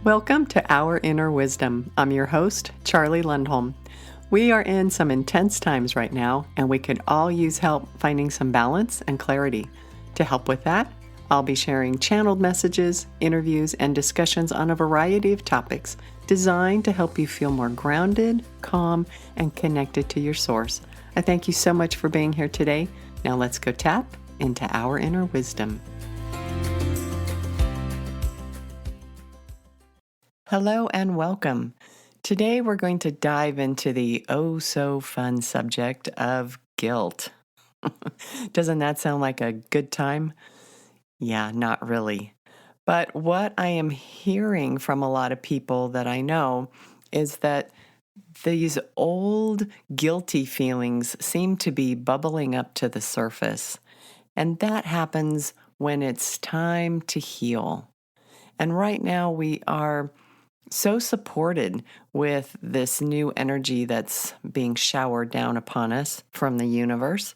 Welcome to Our Inner Wisdom. I'm your host, Charlie Lundholm. We are in some intense times right now, and we could all use help finding some balance and clarity. To help with that, I'll be sharing channeled messages, interviews, and discussions on a variety of topics designed to help you feel more grounded, calm, and connected to your source. I thank you so much for being here today. Now let's go tap into our inner wisdom. Hello and welcome. Today we're going to dive into the oh-so-fun subject of guilt. Doesn't that sound like a good time? Yeah, not really. But what I am hearing from a lot of people that I know is that these old guilty feelings seem to be bubbling up to the surface. And that happens when it's time to heal. And right now we are so supported with this new energy that's being showered down upon us from the universe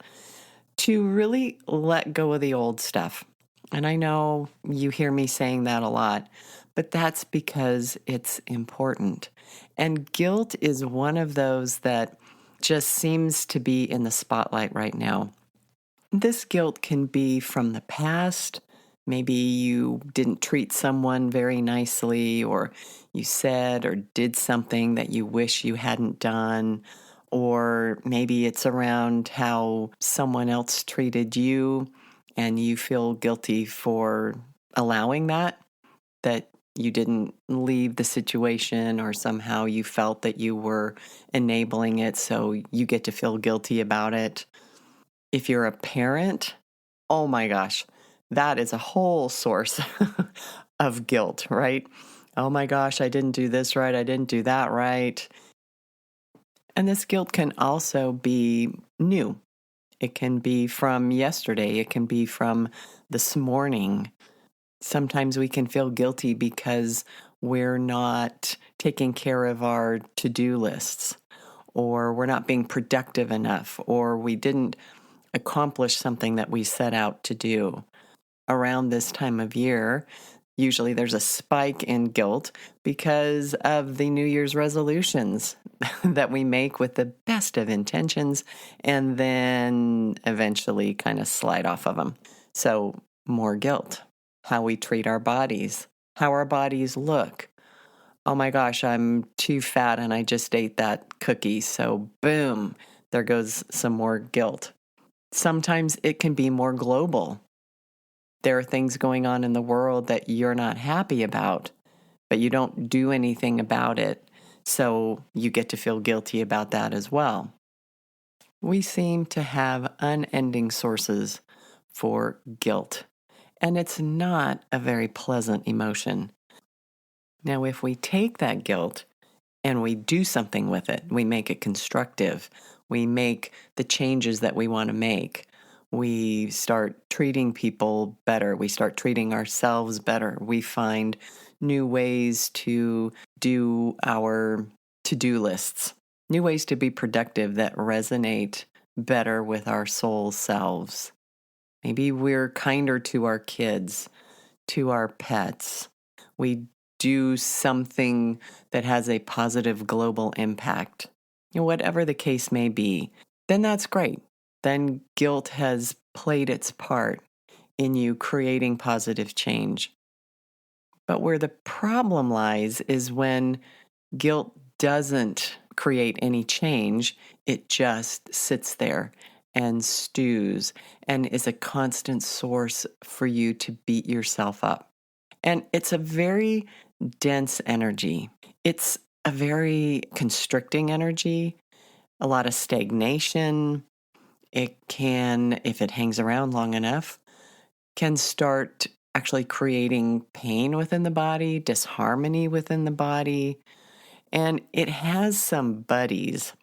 to really let go of the old stuff. And I know you hear me saying that a lot, but that's because it's important. And guilt is one of those that just seems to be in the spotlight right now. This guilt can be from the past. Maybe you didn't treat someone very nicely, or you said or did something that you wish you hadn't done, or maybe it's around how someone else treated you and you feel guilty for allowing that you didn't leave the situation, or somehow you felt that you were enabling it, so you get to feel guilty about it. If you're a parent, oh my gosh, that is a whole source of guilt, right? Oh my gosh, I didn't do this right. I didn't do that right. And this guilt can also be new. It can be from yesterday. It can be from this morning. Sometimes we can feel guilty because we're not taking care of our to-do lists, or we're not being productive enough, or we didn't accomplish something that we set out to do. Around this time of year, usually there's a spike in guilt because of the New Year's resolutions that we make with the best of intentions and then eventually kind of slide off of them. So more guilt. How we treat our bodies, how our bodies look. Oh my gosh, I'm too fat and I just ate that cookie. So boom, there goes some more guilt. Sometimes it can be more global. There are things going on in the world that you're not happy about, but you don't do anything about it. So you get to feel guilty about that as well. We seem to have unending sources for guilt, and it's not a very pleasant emotion. Now, if we take that guilt and we do something with it, we make it constructive, we make the changes that we want to make, we start treating people better, we start treating ourselves better, we find new ways to do our to-do lists, new ways to be productive that resonate better with our soul selves. Maybe we're kinder to our kids, to our pets. We do something that has a positive global impact. Whatever the case may be, then that's great. Then guilt has played its part in you creating positive change. But where the problem lies is when guilt doesn't create any change, it just sits there and stews and is a constant source for you to beat yourself up. And it's a very dense energy. It's a very constricting energy, a lot of stagnation. It can, if it hangs around long enough, can start actually creating pain within the body, disharmony within the body. And it has some buddies.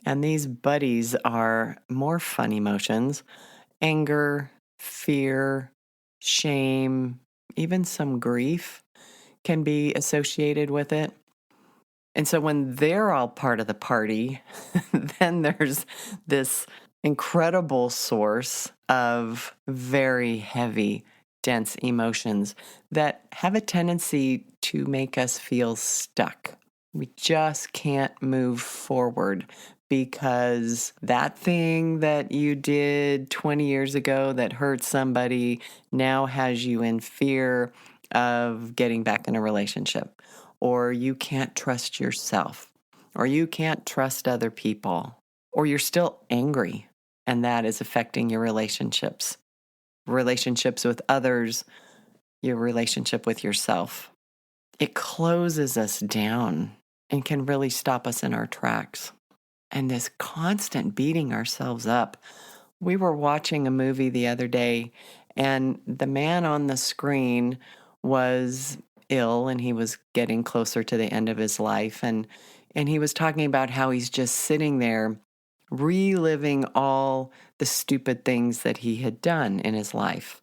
And these buddies are more fun emotions: anger, fear, shame, even some grief can be associated with it. And so when they're all part of the party, then there's this incredible source of very heavy dense emotions that have a tendency to make us feel stuck. We just can't move forward because that thing that you did 20 years ago that hurt somebody now has you in fear of getting back in a relationship, or you can't trust yourself, or you can't trust other people, or you're still angry, and that is affecting your relationships with others, your relationship with yourself. It closes us down and can really stop us in our tracks. And this constant beating ourselves up. We were watching a movie the other day, and the man on the screen was ill, and he was getting closer to the end of his life. And he was talking about how he's just sitting there reliving all the stupid things that he had done in his life,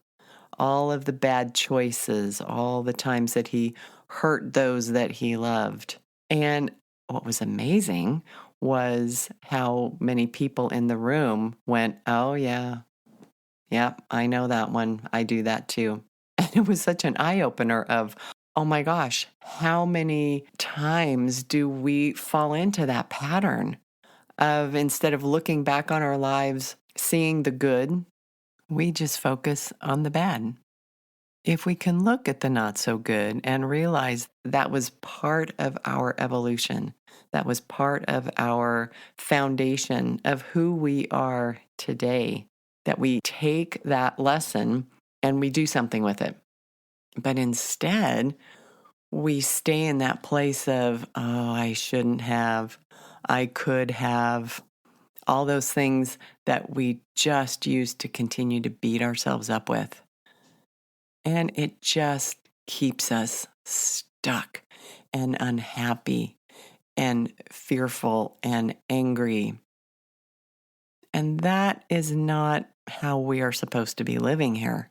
all of the bad choices, all the times that he hurt those that he loved. And what was amazing was how many people in the room went, "Oh, yeah, I know that one. I do that too." And it was such an eye opener of, oh my gosh, how many times do we fall into that pattern of, instead of looking back on our lives, seeing the good, we just focus on the bad. If we can look at the not so good and realize that was part of our evolution, that was part of our foundation of who we are today, that we take that lesson and we do something with it. But instead, we stay in that place of, oh, I shouldn't have, I could have, all those things that we just use to continue to beat ourselves up with. And it just keeps us stuck and unhappy and fearful and angry. And that is not how we are supposed to be living here.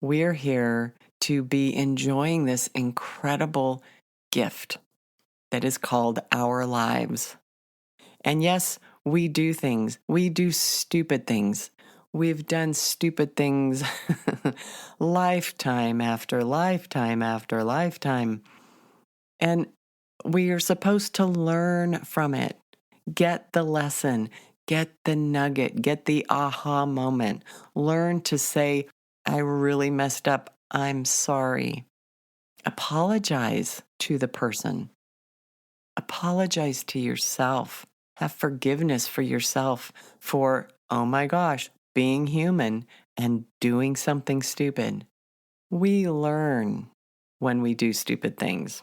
We're here to be enjoying this incredible gift that is called our lives. And yes, we do things. We do stupid things. We've done stupid things lifetime after lifetime after lifetime. And we are supposed to learn from it, get the lesson, get the nugget, get the aha moment, learn to say, I really messed up. I'm sorry. Apologize to the person. Apologize to yourself. Have forgiveness for yourself for, oh my gosh, being human and doing something stupid. We learn when we do stupid things.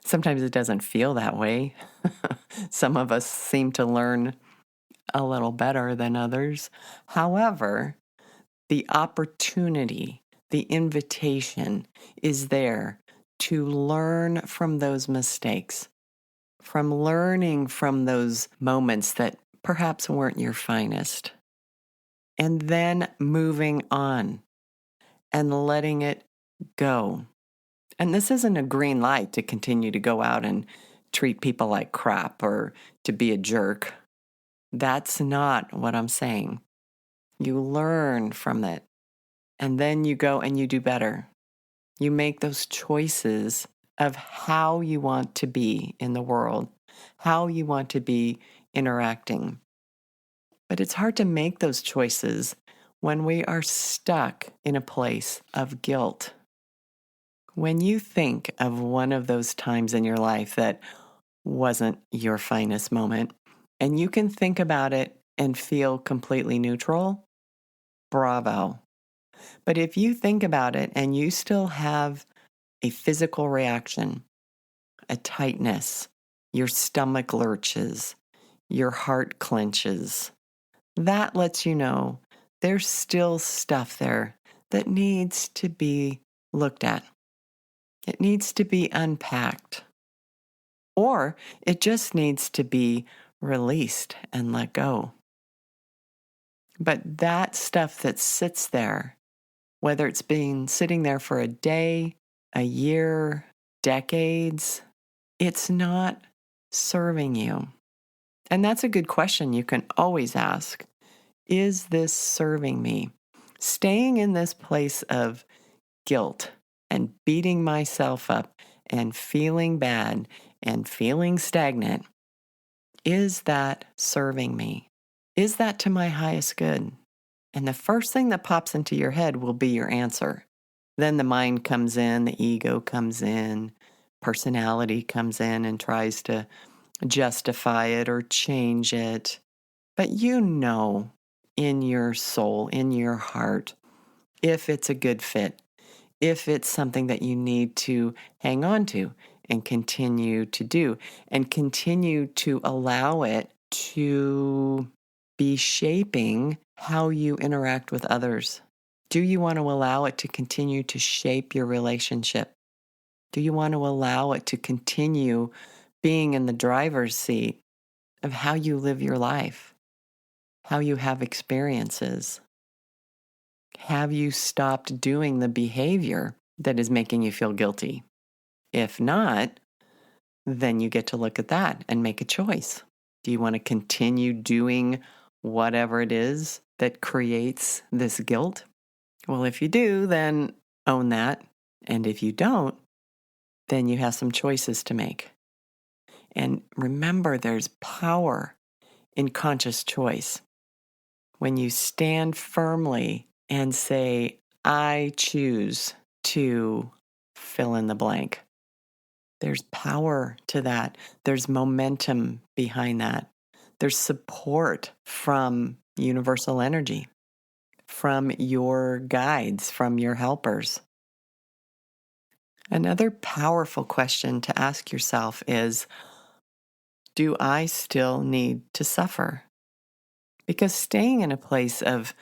Sometimes it doesn't feel that way. Some of us seem to learn a little better than others. However, the opportunity, the invitation is there to learn from those mistakes, from learning from those moments that perhaps weren't your finest, and then moving on and letting it go. And this isn't a green light to continue to go out and treat people like crap or to be a jerk. That's not what I'm saying. You learn from it, and then you go and you do better. You make those choices of how you want to be in the world, how you want to be interacting. But it's hard to make those choices when we are stuck in a place of guilt. When you think of one of those times in your life that wasn't your finest moment, and you can think about it and feel completely neutral, bravo. But if you think about it and you still have a physical reaction, a tightness, your stomach lurches, your heart clenches, that lets you know there's still stuff there that needs to be looked at. It needs to be unpacked. Or it just needs to be released and let go. But that stuff that sits there, whether it's been sitting there for a day, a year, decades, it's not serving you. And that's a good question you can always ask. Is this serving me? Staying in this place of guilt and beating myself up and feeling bad and feeling stagnant, is that serving me? Is that to my highest good? And the first thing that pops into your head will be your answer. Then the mind comes in, the ego comes in, personality comes in and tries to justify it or change it. But you know in your soul, in your heart, if it's a good fit, if it's something that you need to hang on to and continue to do and continue to allow it to be shaping how you interact with others. Do you want to allow it to continue to shape your relationship? Do you want to allow it to continue being in the driver's seat of how you live your life, how you have experiences? Have you stopped doing the behavior that is making you feel guilty? If not, then you get to look at that and make a choice. Do you want to continue doing whatever it is that creates this guilt? Well, if you do, then own that. And if you don't, then you have some choices to make. And remember, there's power in conscious choice. When you stand firmly and say, I choose to fill in the blank. There's power to that. There's momentum behind that. There's support from universal energy, from your guides, from your helpers. Another powerful question to ask yourself is, do I still need to suffer? Because staying in a place of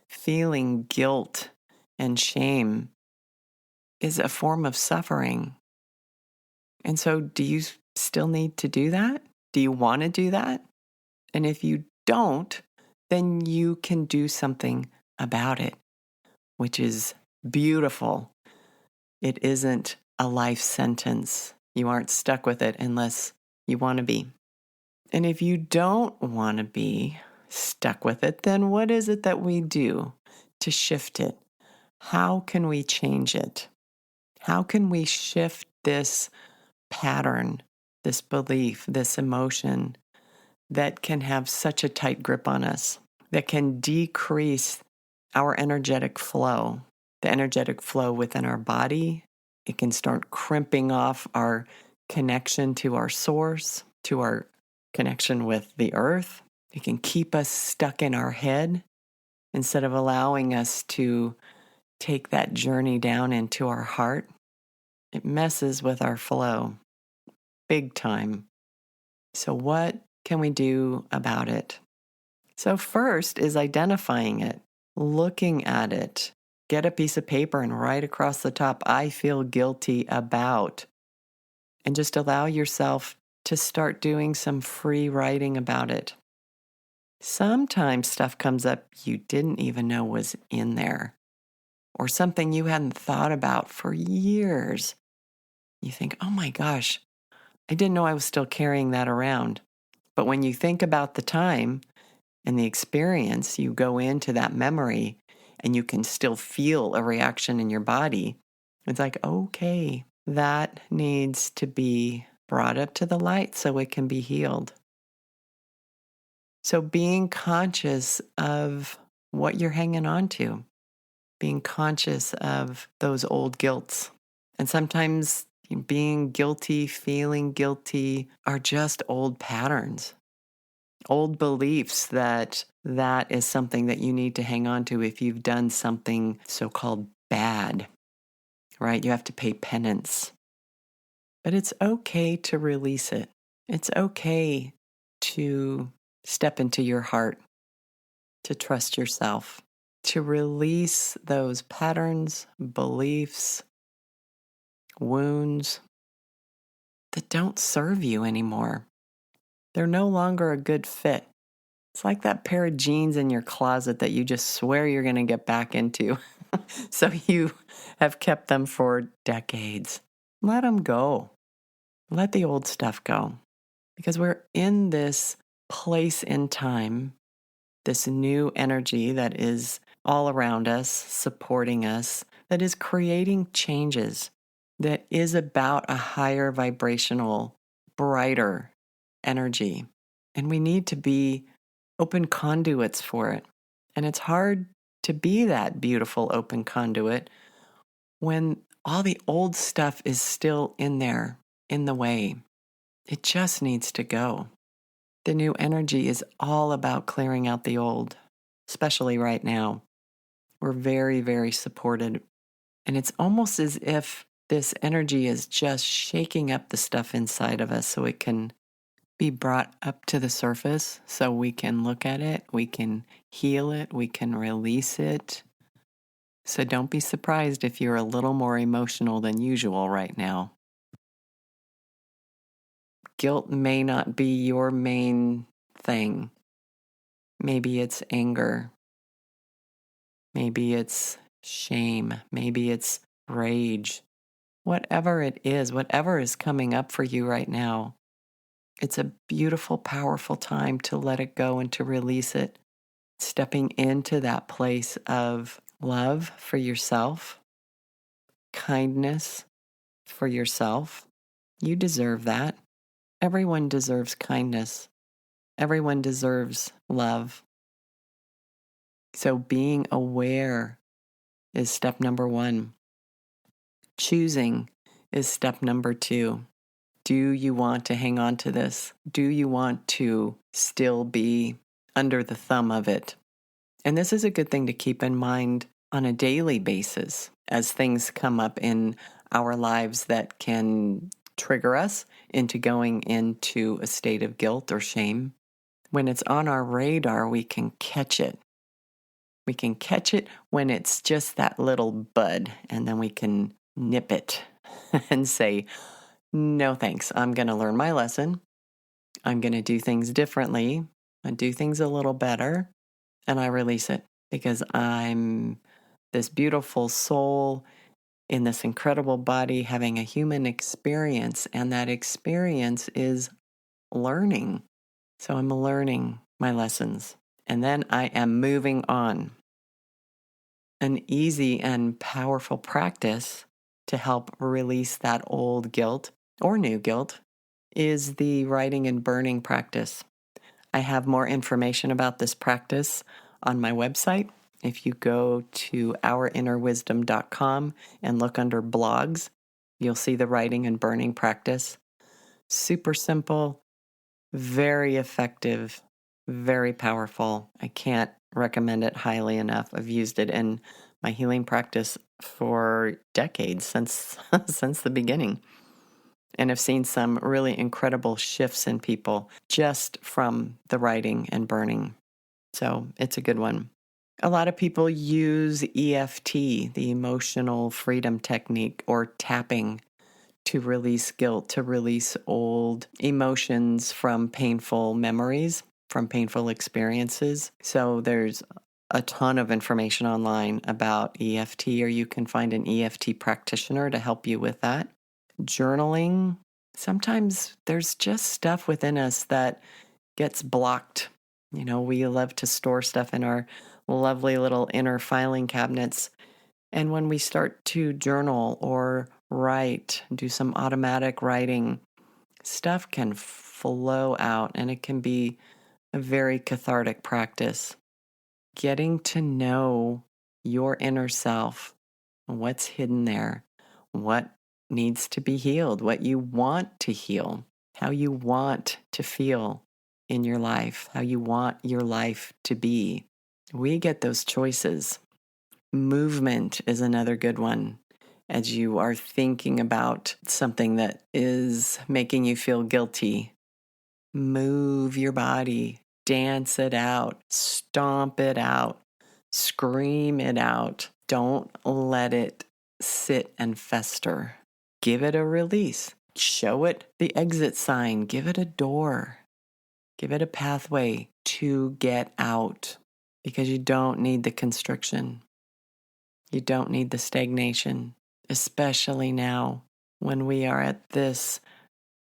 feeling guilt and shame is a form of suffering. And so, do you still need to do that? Do you want to do that? And if you don't, then you can do something about it, which is beautiful. It isn't a life sentence. You aren't stuck with it unless you want to be. And if you don't want to be stuck with it, then what is it that we do to shift it? How can we change it? How can we shift this pattern, this belief, this emotion that can have such a tight grip on us, that can decrease our energetic flow, the energetic flow within our body? It can start crimping off our connection to our source, to our connection with the earth. It can keep us stuck in our head instead of allowing us to take that journey down into our heart. It messes with our flow big time. So what can we do about it? So first is identifying it, looking at it. Get a piece of paper and write across the top, I feel guilty about. And just allow yourself to start doing some free writing about it. Sometimes stuff comes up you didn't even know was in there, or something you hadn't thought about for years. You think, oh my gosh, I didn't know I was still carrying that around. But when you think about the time and the experience, you go into that memory and you can still feel a reaction in your body. It's like, okay, that needs to be brought up to the light so it can be healed. So being conscious of what you're hanging on to, being conscious of those old guilts. And sometimes being guilty, feeling guilty are just old patterns, old beliefs that is something that you need to hang on to if you've done something so-called bad, right? You have to pay penance. But it's okay to release it. It's okay to step into your heart, to trust yourself, to release those patterns, beliefs, wounds that don't serve you anymore. They're no longer a good fit. It's like that pair of jeans in your closet that you just swear you're going to get back into. So you have kept them for decades. Let them go. Let the old stuff go. Because we're in this place in time, this new energy that is all around us, supporting us, that is creating changes, that is about a higher vibrational, brighter energy. And we need to be open conduits for it. And it's hard to be that beautiful open conduit when all the old stuff is still in there, in the way. It just needs to go. The new energy is all about clearing out the old, especially right now. We're very, very supported. And it's almost as if this energy is just shaking up the stuff inside of us so it can be brought up to the surface, so we can look at it, we can heal it, we can release it. So don't be surprised if you're a little more emotional than usual right now. Guilt may not be your main thing. Maybe it's anger. Maybe it's shame. Maybe it's rage. Whatever it is, whatever is coming up for you right now, it's a beautiful, powerful time to let it go and to release it. Stepping into that place of love for yourself, kindness for yourself. You deserve that. Everyone deserves kindness. Everyone deserves love. So being aware is step number 1. Choosing is step number 2. Do you want to hang on to this? Do you want to still be under the thumb of it? And this is a good thing to keep in mind on a daily basis as things come up in our lives that can trigger us into going into a state of guilt or shame. When it's on our radar, we can catch it. We can catch it when it's just that little bud, and then we can nip it and say, no thanks, I'm going to learn my lesson. I'm going to do things differently and do things a little better, and I release it because I'm this beautiful soul in this incredible body having a human experience, and that experience is learning. So I'm learning my lessons, and then I am moving on. An easy and powerful practice to help release that old guilt or new guilt is the writing and burning practice. I have more information about this practice on my website. If you go to ourinnerwisdom.com and look under blogs, you'll see the writing and burning practice. Super simple, very effective, very powerful. I can't recommend it highly enough. I've used it in my healing practice for decades, since the beginning. And I've seen some really incredible shifts in people just from the writing and burning. So it's a good one. A lot of people use EFT, the emotional freedom technique, or tapping to release guilt, to release old emotions from painful memories, from painful experiences. So there's a ton of information online about EFT, or you can find an EFT practitioner to help you with that. Journaling. Sometimes there's just stuff within us that gets blocked. You know, we love to store stuff in our lovely little inner filing cabinets. And when we start to journal or write, do some automatic writing, stuff can flow out, and it can be a very cathartic practice. Getting to know your inner self, what's hidden there, what needs to be healed, what you want to heal, how you want to feel in your life, how you want your life to be. We get those choices. Movement is another good one. As you are thinking about something that is making you feel guilty, move your body, dance it out, stomp it out, scream it out. Don't let it sit and fester. Give it a release. Show it the exit sign. Give it a door. Give it a pathway to get out, because you don't need the constriction. You don't need the stagnation, especially now when we are at this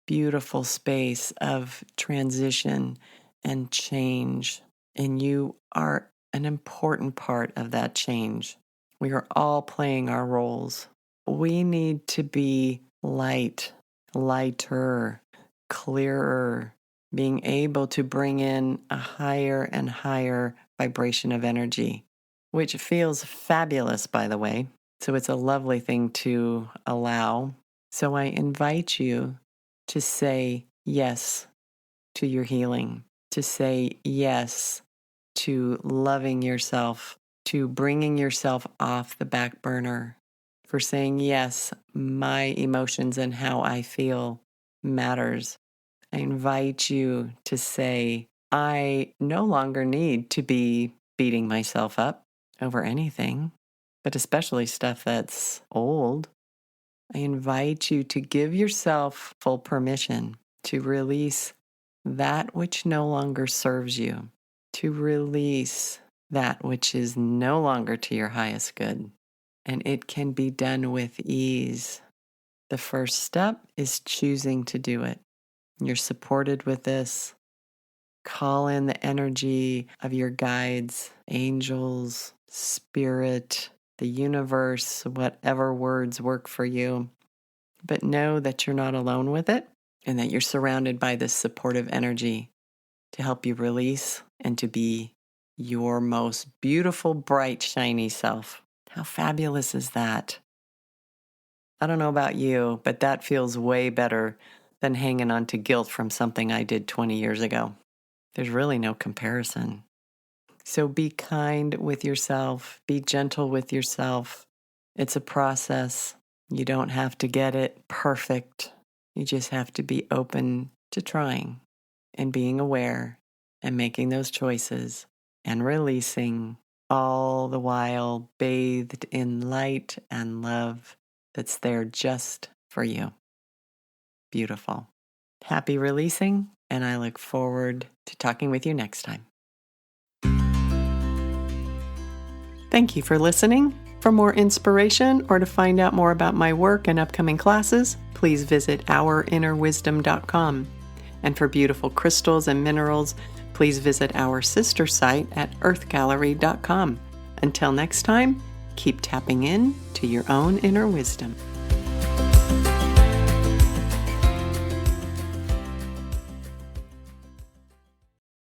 beautiful space of transition and change, and you are an important part of that change. We are all playing our roles. We need to be light, lighter, clearer, being able to bring in a higher and higher vibration of energy, which feels fabulous, by the way. So it's a lovely thing to allow. So I invite you to say yes to your healing, to say yes to loving yourself, to bringing yourself off the back burner, for saying, yes, my emotions and how I feel matters. I invite you to say, I no longer need to be beating myself up over anything, but especially stuff that's old. I invite you to give yourself full permission to release that which no longer serves you, to release that which is no longer to your highest good. And it can be done with ease. The first step is choosing to do it. You're supported with this. Call in the energy of your guides, angels, spirit, the universe, whatever words work for you. But know that you're not alone with it and that you're surrounded by this supportive energy to help you release and to be your most beautiful, bright, shiny self. How fabulous is that? I don't know about you, but that feels way better than hanging on to guilt from something I did 20 years ago. There's really no comparison. So be kind with yourself. Be gentle with yourself. It's a process. You don't have to get it perfect. You just have to be open to trying and being aware and making those choices and releasing, all the while bathed in light and love that's there just for you. Beautiful. Happy releasing, and I look forward to talking with you next time. Thank you for listening. For more inspiration or to find out more about my work and upcoming classes, please visit ourinnerwisdom.com. And for beautiful crystals and minerals, please visit our sister site at earthgallery.com. Until next time, keep tapping in to your own inner wisdom.